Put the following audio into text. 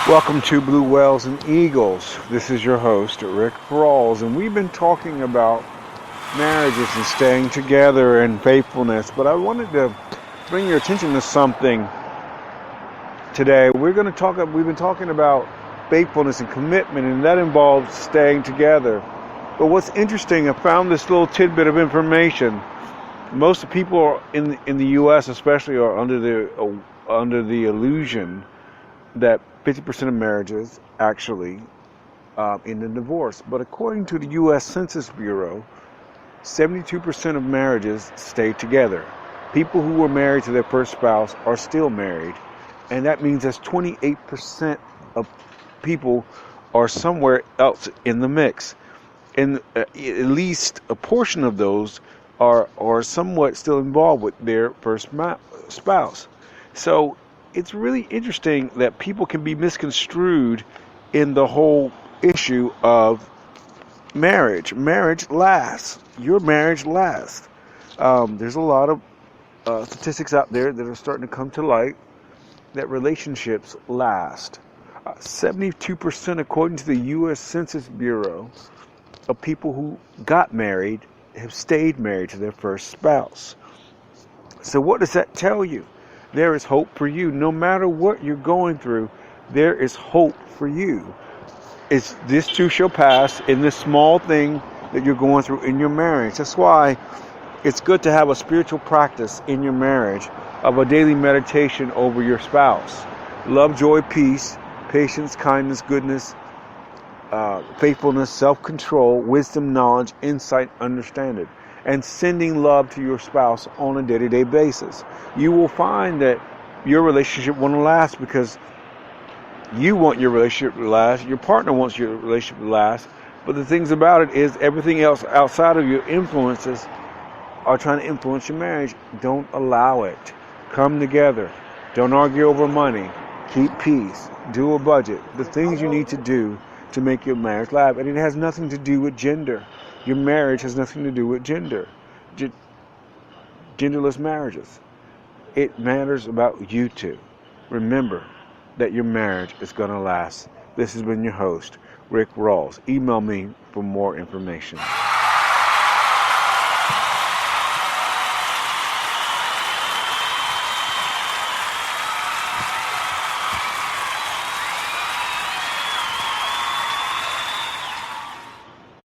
Welcome to Blue Whales and Eagles. This is your host, Rick Rawls, and we've been talking about marriages and staying together and faithfulness, but I wanted to bring your attention to something today. We've been talking about faithfulness and commitment, and that involves staying together. But what's interesting, I found this little tidbit of information. Most people in the U.S. especially are under the illusion that 50% of marriages actually end in divorce. But according to the U.S. Census Bureau, 72% of marriages stay together. People who were married to their first spouse are still married. And that means that 28% of people are somewhere else in the mix. And at least a portion of those are somewhat still involved with their first spouse. So it's really interesting that people can be misconstrued in the whole issue of marriage. Marriage lasts. Your marriage lasts. There's a lot of statistics out there that are starting to come to light that relationships last. 72%, according to the U.S. Census Bureau, of people who got married have stayed married to their first spouse. So what does that tell you? There is hope for you. No matter what you're going through, there is hope for you. This too shall pass in this small thing that you're going through in your marriage. That's why it's good to have a spiritual practice in your marriage of a daily meditation over your spouse. Love, joy, peace, patience, kindness, goodness, faithfulness, self-control, wisdom, knowledge, insight, understanding, and sending love to your spouse on a day-to-day basis. You will find that your relationship won't last because you want your relationship to last, your partner wants your relationship to last, but the things about it is everything else outside of your influences are trying to influence your marriage. Don't allow it. Come together. Don't argue over money. Keep peace. Do a budget. The things you need to do to make your marriage last. And it has nothing to do with gender. Your marriage has nothing to do with gender. Genderless marriages. It matters about you two. Remember that your marriage is going to last. This has been your host, Rick Rawls. Email me for more information.